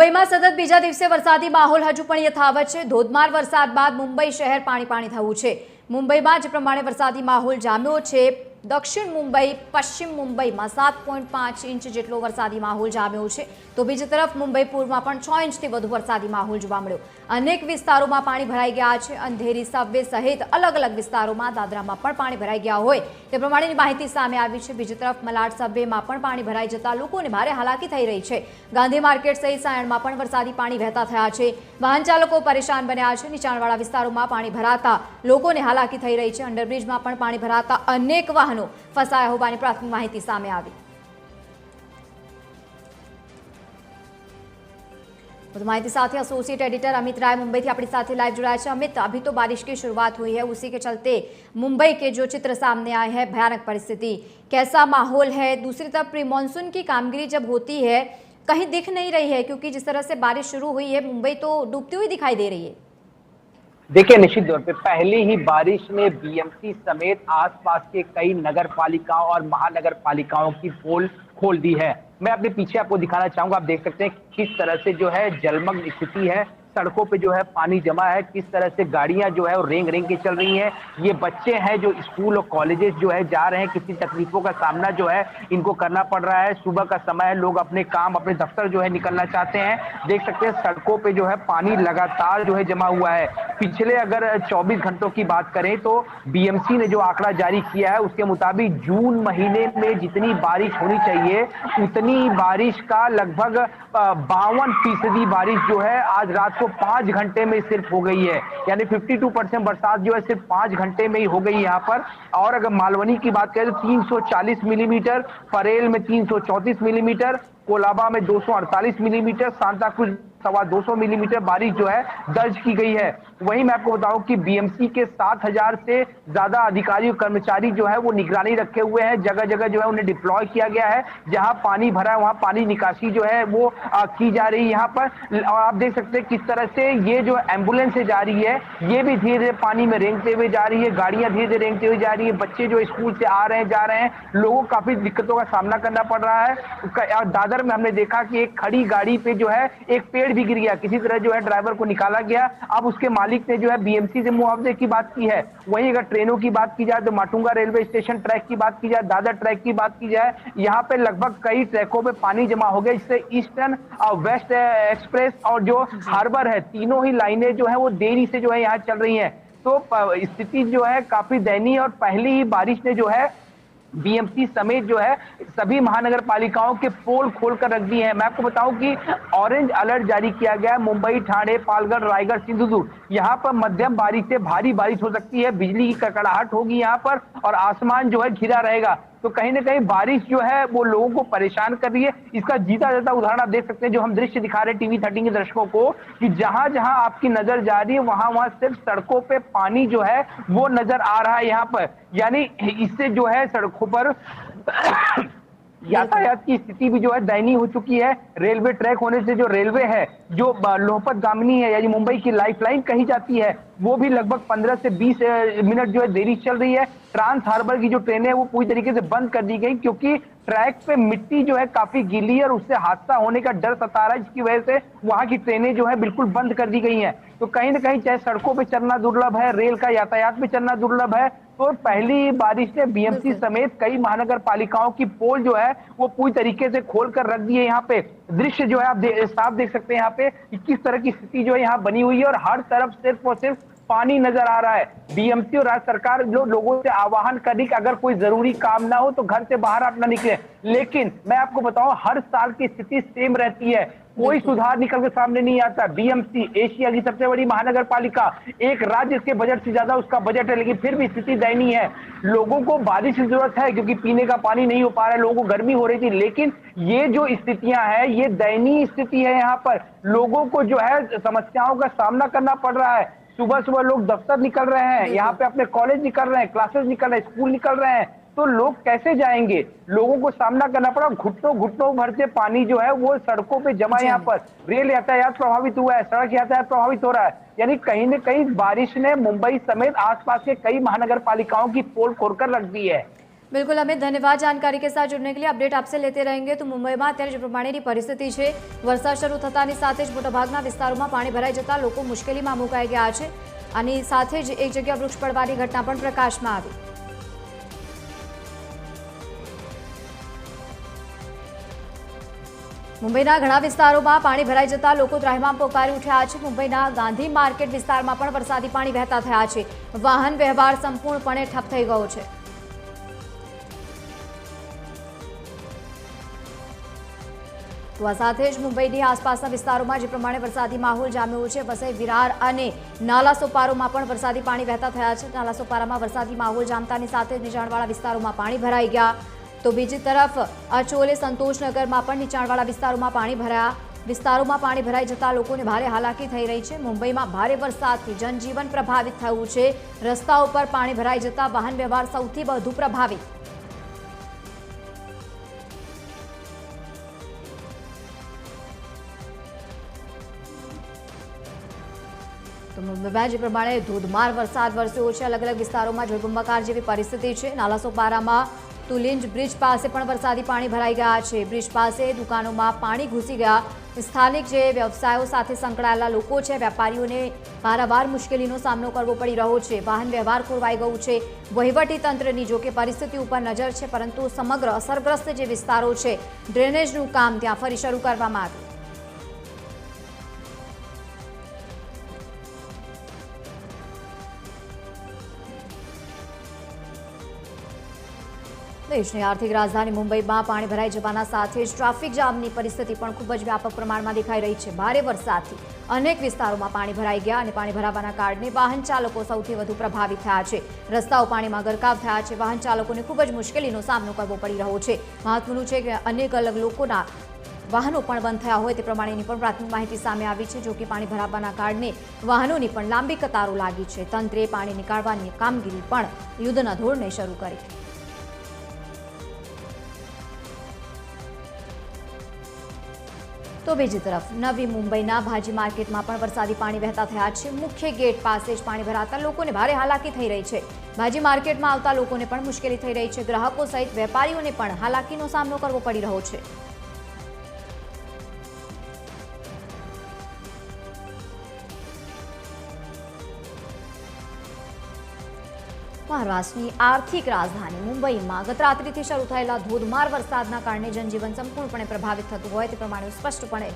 મુંબઈમાં સતત બીજા દિવસે વરસાદી માહોલ હજુ પણ યથાવત છે। ધોધમાર વરસાદ બાદ મુંબઈ શહેર પાણી થયું છે। મુંબઈમાં જે પ્રમાણે વરસાદી માહોલ જામ્યો છે, દક્ષિણ મુંબઈ, પશ્ચિમ મુંબઈમાં 7.5 ઇંચ જેટલો વરસાદી માહોલ જામ્યો છે, તો બીજી તરફ મુંબઈ પૂર્વમાં પણ 6 ઇંચથી વધુ વરસાદી માહોલ જોવા મળ્યો। અનેક વિસ્તારોમાં પાણી ભરાઈ ગયા છે। અંધેરી, સબવે સહિત અલગ અલગ વિસ્તારોમાં, દાદરામાં પણ પાણી ભરાઈ ગયા હોય તે પ્રમાણેની માહિતી સામે આવી છે। બીજી તરફ મલાડ સબવેમાં પણ પાણી ભરાઈ જતા લોકોને ભારે હાલાકી થઈ રહી છે। ગાંધી માર્કેટ સહિત સાયણમાં પણ વરસાદી પાણી વહેતા થયા છે। વાહન ચાલકો પરેશાન બન્યા છે। નીચાણવાળા વિસ્તારોમાં પાણી ભરાતા લોકોને હાલાકી થઈ રહી છે। અંડરબ્રિજમાં પણ પાણી ભરાતા અનેક વાહનો ફસાયા હોવાની પ્રાથમિક માહિતી સામે આવી। तो माहिती साथ ही एसोसिएट एडिटर अमित राय मुंबई थी अपनी साथ लाइव जुड़ा है। अमित, अभी तो बारिश की शुरुआत हुई है, उसी के चलते मुंबई के जो चित्र सामने आए हैं, भयानक परिस्थिति, कैसा माहौल है? दूसरी तरफ प्री मानसून की कामगिरी जब होती है कहीं दिख नहीं रही है, क्योंकि जिस तरह से बारिश शुरू हुई है मुंबई तो डूबती हुई दिखाई दे रही है। देखिए, निश्चित तौर पे पहली ही बारिश ने बीएमसी समेत आसपास के कई नगर पालिकाओं और महानगर पालिकाओं की पोल खोल दी है। मैं अपने पीछे आपको दिखाना चाहूंगा। आप देख सकते हैं किस तरह से जो है जलमग्न स्थिति है, सड़कों पे जो है पानी जमा है, किस तरह से गाड़ियां जो है वो रेंग रेंग के चल रही हैं। ये बच्चे हैं जो स्कूल और कॉलेजेस जो है जा रहे हैं, किसी तकलीफों का सामना जो है इनको करना पड़ रहा है। सुबह का समय है, लोग अपने काम, अपने दफ्तर जो है निकलना चाहते हैं। देख सकते हैं सड़कों पे जो है पानी लगातार जो है जमा हुआ है। पिछले अगर 24 घंटों की बात करें तो बीएमसी ने जो आंकड़ा जारी किया है उसके मुताबिक जून महीने में जितनी बारिश होनी चाहिए उतनी बारिश का लगभग 52% बारिश जो है आज रात को 5 घंटे में सिर्फ हो गई है। यानी 52% बरसात जो है सिर्फ 5 घंटे में ही हो गई यहाँ पर। और अगर मालवनी की बात करें तो 340 मिलीमीटर, परेल में 334 मिलीमीटर, कोलाबा में 248 मिलीमीटर, सांता क्रूज 250 मिलीमीटर बारिश जो है दर्ज की गई है। वहीं मैं आपको बताऊं कि बीएमसी के 7000 से ज्यादा अधिकारी और कर्मचारी जो है वो निगरानी रखे हुए हैं। जगह जगह जो है उन्हें डिप्लॉय किया गया है। जहां पानी भरा है वहां पानी निकासी जो है वो की जा रही है यहाँ पर। और आप देख सकते हैं किस तरह से ये जो एम्बुलेंस से जा रही है ये भी धीरे धीरे पानी में रेंगते हुए जा रही है। गाड़ियां धीरे धीरे रेंगते हुए जा रही है। बच्चे जो स्कूल से आ रहे हैं, जा रहे हैं, लोगों को काफी दिक्कतों का सामना करना पड़ रहा है। दादर में हमने देखा कि एक खड़ी गाड़ी पे जो है एक पेड़ भी गिर गया। किसी तरह जो है ड्राइवर को निकाला गया। अब उसके मालिक ने जो है बीएमसी से मुआवजे की बात की है। वहीं अगर ट्रेनों की बात की जाए तो माटुंगा रेलवे स्टेशन ट्रैक की बात की जाए, दादर ट्रैक की बात की जाए, यहाँ पे लगभग कई ट्रैकों पे पानी जमा हो गया, जिससे ईस्टर्न और वेस्ट एक्सप्रेस और जो हार्बर है, तीनों ही लाइनें जो है वो देरी से जो है यहाँ चल रही है। तो स्थिति जो है काफी दयनीय। और पहली ही बारिश ने जो है बीएमसी समेत जो है सभी महानगर पालिकाओं के पोल खोलकर रख दिए हैं। मैं आपको बताऊं कि ऑरेंज अलर्ट जारी किया गया है। मुंबई, ठाणे, पालघर, रायगढ़, सिंधुदुर्ग, यहाँ पर मध्यम बारिश से भारी बारिश हो सकती है। बिजली की कड़कड़ाहट होगी यहाँ पर और आसमान जो है घिरा रहेगा। तो कहीं ना कहीं बारिश जो है वो लोगों को परेशान कर रही है। इसका जीता जाता उदाहरण आप देख सकते हैं, जो हम दृश्य दिखा रहे हैं टीवी 13 के दर्शकों को, कि जहां जहां आपकी नजर जा रही है वहां वहां सिर्फ सड़कों पे पानी जो है वो नजर आ रहा है यहाँ पर। यानी इससे जो है सड़कों पर यातायात की स्थिति भी जो है दयनीय हो चुकी है। रेलवे ट्रैक होने से जो रेलवे है जो लोहपत गामिनी है यानी मुंबई की लाइफलाइन कही जाती है वो भी लगभग 15 से 20 मिनट जो है देरी चल रही है। ट्रांस हार्बर की जो ट्रेनें वो पूरी तरीके से बंद कर दी गई, क्योंकि ट्रैक पे मिट्टी जो है काफी गीली है और उससे हादसा होने का डर सता रहा है, जिसकी वजह से वहां की ट्रेनें जो है बिल्कुल बंद कर दी गई हैं। तो कहीं ना कहीं चाहे सड़कों पे चलना दुर्लभ है, रेल का यातायात पे चलना दुर्लभ है। तो पहली बारिश ने बीएमसी समेत कई महानगर पालिकाओं की पोल जो है वो पूरी तरीके से खोल कर रख दी है। यहाँ पे दृश्य जो है आप साफ देख सकते हैं यहाँ पे किस तरह की स्थिति जो है यहाँ बनी हुई है और हर तरफ सिर्फ और सिर्फ पानी नजर आ रहा है। बीएमसी और राज्य सरकार जो लोगों से आह्वान कर रही कि अगर कोई जरूरी काम ना हो तो घर से बाहर आप ना निकले, लेकिन मैं आपको बताऊं हर साल की स्थिति सेम रहती है। कोई सुधार निकल के सामने नहीं आता। बीएमसी एशिया की सबसे बड़ी महानगर पालिका, एक राज्य के बजट से ज्यादा उसका बजट है, लेकिन फिर भी स्थिति दयनीय है। लोगों को बारिश की जरूरत है क्योंकि पीने का पानी नहीं हो पा रहा है, लोगों को गर्मी हो रही थी, लेकिन ये जो स्थितियां हैं ये दयनीय स्थिति है। यहाँ पर लोगों को जो है समस्याओं का सामना करना पड़ रहा है। सुबह सुबह लोग दफ्तर निकल रहे हैं, यहाँ पे अपने कॉलेज निकल रहे हैं, क्लासेस निकल रहे हैं, स्कूल निकल रहे हैं, तो लोग कैसे जाएंगे? लोगों को सामना करना पड़ा। घुटनों घुटनों भर से पानी जो है वो सड़कों पे जमा। यहाँ पर रेल यातायात प्रभावित हुआ है, सड़क यातायात प्रभावित हो रहा है। यानी कहीं न कहीं बारिश ने मुंबई समेत आसपास के कई महानगर पालिकाओं की पोल खोलकर रख दी है। બિલકુલ અમિત, ધન્યવાદ जानकारी के साथ जुड़ने के लिए। अपडेट आपसे लेते रहेंगे। तो મુંબઈમાં અત્યારે જે પ્રમાણેની પરિસ્થિતિ છે, વરસાદ શરૂ થતાની સાથે જ મોટાભાગના વિસ્તારોમાં પાણી ભરાઈ જતા લોકો મુશ્કેલીમાં મુકાઈ ગયા છે અને સાથે જ એક જગ્યા વૃક્ષ પડવાની ઘટના પણ પ્રકાશમાં આવી। મુંબઈના ઘણા વિસ્તારોમાં પાણી ભરાઈ જતા લોકો ત્રાહિમામ પોકારી ઉઠ્યા છે। મુંબઈના ગાંધી માર્કેટ વિસ્તારમાં પણ વરસાદી પાણી વહેતા થયા છે। વાહન વ્યવહાર સંપૂર્ણપણે ઠપ થઈ ગયો છે। તો આ સાથે જ મુંબઈની આસપાસના વિસ્તારોમાં જે પ્રમાણે વરસાદી માહોલ જામ્યો છે, વસઈ, વિરાર અને નાલાસોપારામાં પણ વરસાદી પાણી વહેતા થયા છે। નાલાસોપારામાં વરસાદી માહોલ જામતાની સાથે જ નીચાણવાળા વિસ્તારોમાં પાણી ભરાઈ ગયા। તો બીજી તરફ અચોલે, સંતોષનગરમાં પણ નીચાણવાળા વિસ્તારોમાં પાણી ભરાયા। વિસ્તારોમાં પાણી ભરાઈ જતા લોકોને ભારે હાલાકી થઈ રહી છે। મુંબઈમાં ભારે વરસાદથી જનજીવન પ્રભાવિત થયું છે। રસ્તાઓ પર પાણી ભરાઈ જતા વાહન વ્યવહાર સૌથી વધુ પ્રભાવિત। તો મુંબઈમાં જે પ્રમાણે ધોધમાર વરસાદ વરસ્યો છે, અલગ અલગ વિસ્તારોમાં જળબંબાકાર જેવી પરિસ્થિતિ છે। નાલાસોપારામાં તુલિંજ બ્રિજ પાસે પણ વરસાદી પાણી ભરાઈ ગયા છે। બ્રિજ પાસે દુકાનોમાં પાણી ઘૂસી ગયા। સ્થાનિક જે વ્યવસાયો સાથે સંકળાયેલા લોકો છે, વેપારીઓને વારંવાર મુશ્કેલીનો સામનો કરવો પડી રહ્યો છે। વાહન વ્યવહાર ખોરવાઈ ગયું છે। વહીવટી તંત્રની જો કે પરિસ્થિતિ ઉપર નજર છે, પરંતુ સમગ્ર અસરગ્રસ્ત જે વિસ્તારો છે, ડ્રેનેજનું કામ ત્યાં ફરી શરૂ કરવામાં આવ્યું। દેશની આર્થિક રાજધાની મુંબઈમાં પાણી ભરાઈ જવાના સાથે જ ટ્રાફિક જામની પરિસ્થિતિ પણ ખૂબ જ વ્યાપક પ્રમાણમાં દેખાઈ રહી છે। ભારે વરસાદથી અનેક વિસ્તારોમાં પાણી ભરાઈ ગયા અને પાણી ભરાવાના કારણે વાહન ચાલકો સૌથી વધુ પ્રભાવિત થયા છે। રસ્તાઓ પાણીમાં ગરકાવ થયા છે। વાહન ચાલકોને ખૂબ જ મુશ્કેલીનો સામનો કરવો પડી રહ્યો છે। મહત્વનું છે કે અનેક અલગ લોકોના વાહનો પણ બંધ થયા હોય તે પ્રમાણેની પણ પ્રાથમિક માહિતી સામે આવી છે। જો કે પાણી ભરાવાના કારણે વાહનોની પણ લાંબી કતારો લાગી છે। તંત્રે પાણી નીકાળવાની કામગીરી પણ યુદ્ધના ધોરણે શરૂ કરી। તો બીજી તરફ નવી મુંબઈના ભાજી માર્કેટમાં પણ વરસાદી પાણી વહેતા થયા છે। મુખ્ય ગેટ પાસે જ પાણી ભરાતા લોકોને ભારે હાલાકી થઈ રહી છે। ભાજી માર્કેટમાં આવતા લોકોને પણ મુશ્કેલી થઈ રહી છે। ગ્રાહકો સહિત વેપારીઓને પણ હાલાકીનો સામનો કરવો પડી રહ્યો છે। મહારાષ્ટ્રની આર્થિક રાજધાની મુંબઈમાં ગત રાત્રિથી શરૂ થયેલા ધોધમાર વરસાદના કારણે જનજીવન સંપૂર્ણપણે પ્રભાવિત થતું હોય તે પ્રમાણે સ્પષ્ટપણે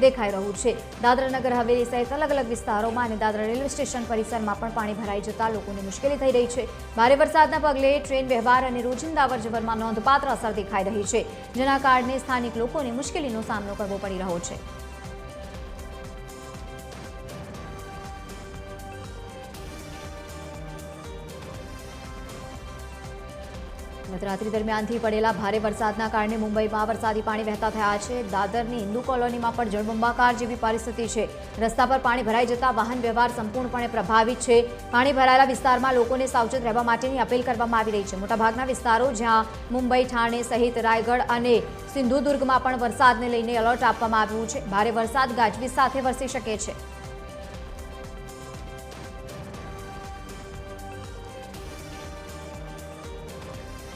દેખાઈ રહ્યું છે। દાદરા નગર હવેલી સહિત અલગ અલગ વિસ્તારોમાં અને દાદરા રેલવે સ્ટેશન પરિસરમાં પણ પાણી ભરાઈ જતા લોકોને મુશ્કેલી થઈ રહી છે। ભારે વરસાદના પગલે ટ્રેન વ્યવહાર અને રોજિંદા અવરજવરમાં નોંધપાત્ર અસર દેખાઈ રહી છે, જેના કારણે સ્થાનિક લોકોને મુશ્કેલીનો સામનો કરવો પડી રહ્યો છે। રાત્રિ દરમિયાનથી પડેલા ભારે વરસાદના કારણે મુંબઈમાં વરસાદી પાણી વહેતા થયા છે। દાદરની હિન્દુ કોલોનીમાં પણ જળબંબાકાર જેવી પરિસ્થિતિ છે। રસ્તા પર પાણી ભરાઈ જતા વાહન વ્યવહાર સંપૂર્ણપણે પ્રભાવિત છે। પાણી ભરાયેલા વિસ્તારમાં લોકોને સાવચેત રહેવા માટેની અપીલ કરવામાં આવી રહી છે। મોટાભાગના વિસ્તારો જ્યાં મુંબઈ, ઠાણે સહિત રાયગઢ અને સિંધુદુર્ગમાં પણ વરસાદને લઈને એલર્ટ આપવામાં આવ્યું છે। ભારે વરસાદ ગાજવીજ સાથે વરસી શકે છે।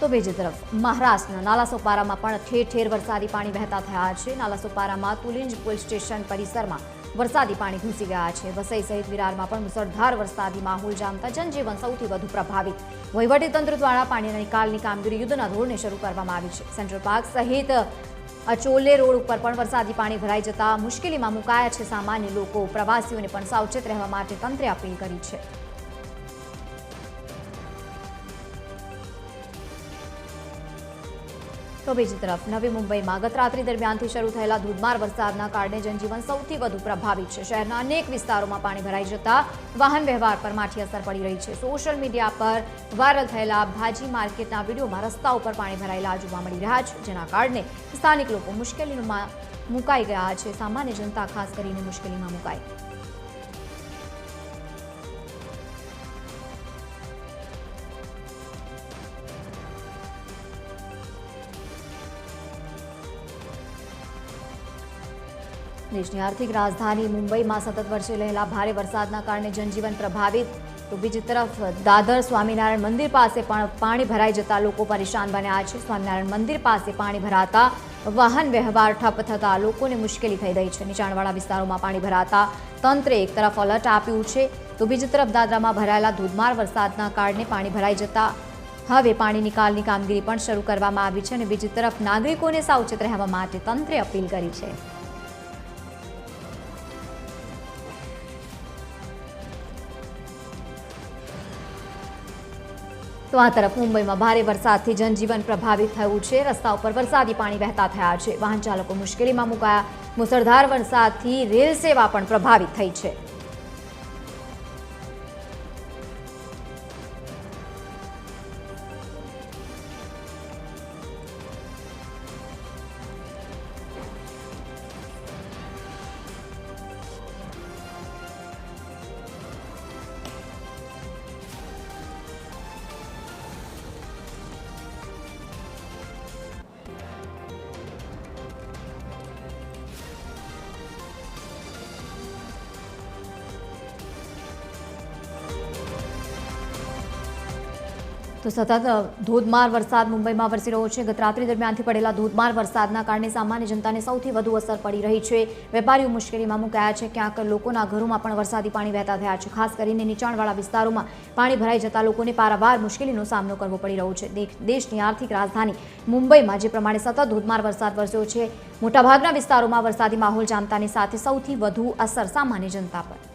તો બીજી તરફ મહારાષ્ટ્રના નાલાસોપારામાં પણ ઠેર ઠેર વરસાદી પાણી વહેતા થયા છે। નાલાસોપારામાં તુલિંજ પોલીસ સ્ટેશન પરિસરમાં વરસાદી પાણી ઘૂસી ગયા છે। વસઈ સહિત વિરારમાં પણ મુસળધાર વરસાદી માહોલ જામતા જનજીવન સૌથી વધુ પ્રભાવિત। વહીવટીતંત્ર દ્વારા પાણીના નિકાલની કામગીરી યુદ્ધના ધોરણે શરૂ કરવામાં આવી છે। સેન્ટ્રલ પાર્ક સહિત અચોલે રોડ ઉપર પણ વરસાદી પાણી ભરાઈ જતા મુશ્કેલીમાં મુકાયા છે સામાન્ય લોકો। પ્રવાસીઓને પણ સાવચેત રહેવા માટે તંત્રે અપીલ કરી છે। તો બીજી તરફ નવી મુંબઈમાં ગત રાત્રિ દરમિયાનથી શરૂ થયેલા ધોધમાર વરસાદના કારણે જનજીવન સૌથી વધુ પ્રભાવિત છે। શહેરના અનેક વિસ્તારોમાં પાણી ભરાઈ જતા વાહન વ્યવહાર પર માઠી અસર પડી રહી છે। સોશિયલ મીડિયા પર વાયરલ થયેલા ભાજી માર્કેટના વિડીયોમાં રસ્તા ઉપર પાણી ભરાયેલા જોવા મળી રહ્યા છે, જેના કારણે સ્થાનિક લોકો મુશ્કેલીમાં મુકાઈ ગયા છે। સામાન્ય જનતા ખાસ કરીને મુશ્કેલીમાં મુકાઈ। દેશની આર્થિક રાજધાની મુંબઈમાં સતત વરસી રહેલા ભારે વરસાદના કારણે જનજીવન પ્રભાવિત। તો બીજી તરફ દાદર સ્વામિનારાયણ મંદિર પાસે પણ પાણી ભરાઈ જતા લોકો પરેશાન બન્યા છે। સ્વામિનારાયણ મંદિર પાસે પાણી ભરાતા વાહન વ્યવહાર ઠપ થતા લોકોને મુશ્કેલી થઈ રહી છે। નીચાણવાળા વિસ્તારોમાં પાણી ભરાતા તંત્રે એક તરફ એલર્ટ આપ્યું છે તો બીજી તરફ દાદરામાં ભરાયેલા ધોધમાર વરસાદના કારણે પાણી ભરાઈ જતા હવે પાણી નિકાલની કામગીરી પણ શરૂ કરવામાં આવી છે અને બીજી તરફ નાગરિકોને સાવચેત રહેવા માટે તંત્રે અપીલ કરી છે। તો આ તરફ મુંબઈમાં ભારે વરસાદથી જનજીવન પ્રભાવિત થયું છે। રસ્તા ઉપર વરસાદી પાણી વહેતા થયા છે। વાહન ચાલકો મુશ્કેલીમાં મુકાયા। મુસળધાર વરસાદથી રેલ સેવા પણ પ્રભાવિત થઈ છે। તો સતત ધોધમાર વરસાદ મુંબઈમાં વરસી રહ્યો છે। ગત રાત્રિ દરમિયાનથી પડેલા ધોધમાર વરસાદના કારણે સામાન્ય જનતાને સૌથી વધુ અસર પડી રહી છે। વેપારીઓ મુશ્કેલીમાં મુકાયા છે। ક્યાંક લોકોના ઘરોમાં પણ વરસાદી પાણી વહેતા થયા છે। ખાસ કરીને નીચાણવાળા વિસ્તારોમાં પાણી ભરાઈ જતા લોકોને પારાવાર મુશ્કેલીનો સામનો કરવો પડી રહ્યો છે। દેશની આર્થિક રાજધાની મુંબઈમાં જે પ્રમાણે સતત ધોધમાર વરસાદ વરસ્યો છે, મોટાભાગના વિસ્તારોમાં વરસાદી માહોલ જામતાની સાથે સૌથી વધુ અસર સામાન્ય જનતા પર।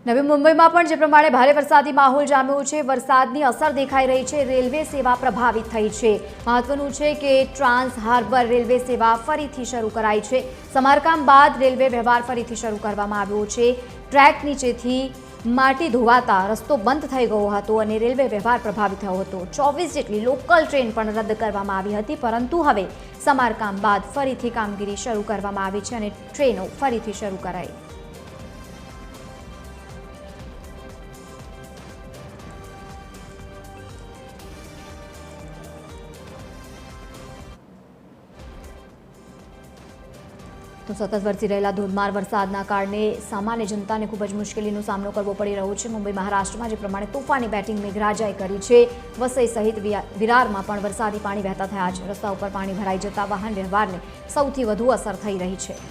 નવી મુંબઈમાં પણ જે પ્રમાણે ભારે વરસાદી માહોલ જામ્યો છે, વરસાદની અસર દેખાઈ રહી છે। રેલવે સેવા પ્રભાવિત થઈ છે। મહત્વનું છે કે ટ્રાન્સ હાર્બર રેલવે સેવા ફરીથી શરૂ કરાઈ છે। સમારકામ બાદ રેલવે વ્યવહાર ફરીથી શરૂ કરવામાં આવ્યો છે। ટ્રેક નીચેથી માટી ધોવાતા રસ્તો બંધ થઈ ગયો હતો અને રેલવે વ્યવહાર પ્રભાવિત થયો હતો। 24 જેટલી લોકલ ટ્રેન પણ રદ કરવામાં આવી હતી, પરંતુ હવે સમારકામ બાદ ફરીથી કામગીરી શરૂ કરવામાં આવી છે અને ટ્રેનો ફરીથી શરૂ કરાઈ। તો સતત વરસી રહેલા ધોધમાર વરસાદના કારણે સામાન્ય જનતાને ખૂબ જ મુશ્કેલીનો સામનો કરવો પડી રહ્યો છે। મુંબઈ મહારાષ્ટ્રમાં જે પ્રમાણે તોફાની બેટિંગ મેઘરાજાએ કરી છે, વસઈ સહિત વિરારમાં પણ વરસાદી પાણી વહેતા થયા છે। રસ્તા ઉપર પાણી ભરાઈ જતા વાહન વ્યવહારને સૌથી વધુ અસર થઈ રહી છે।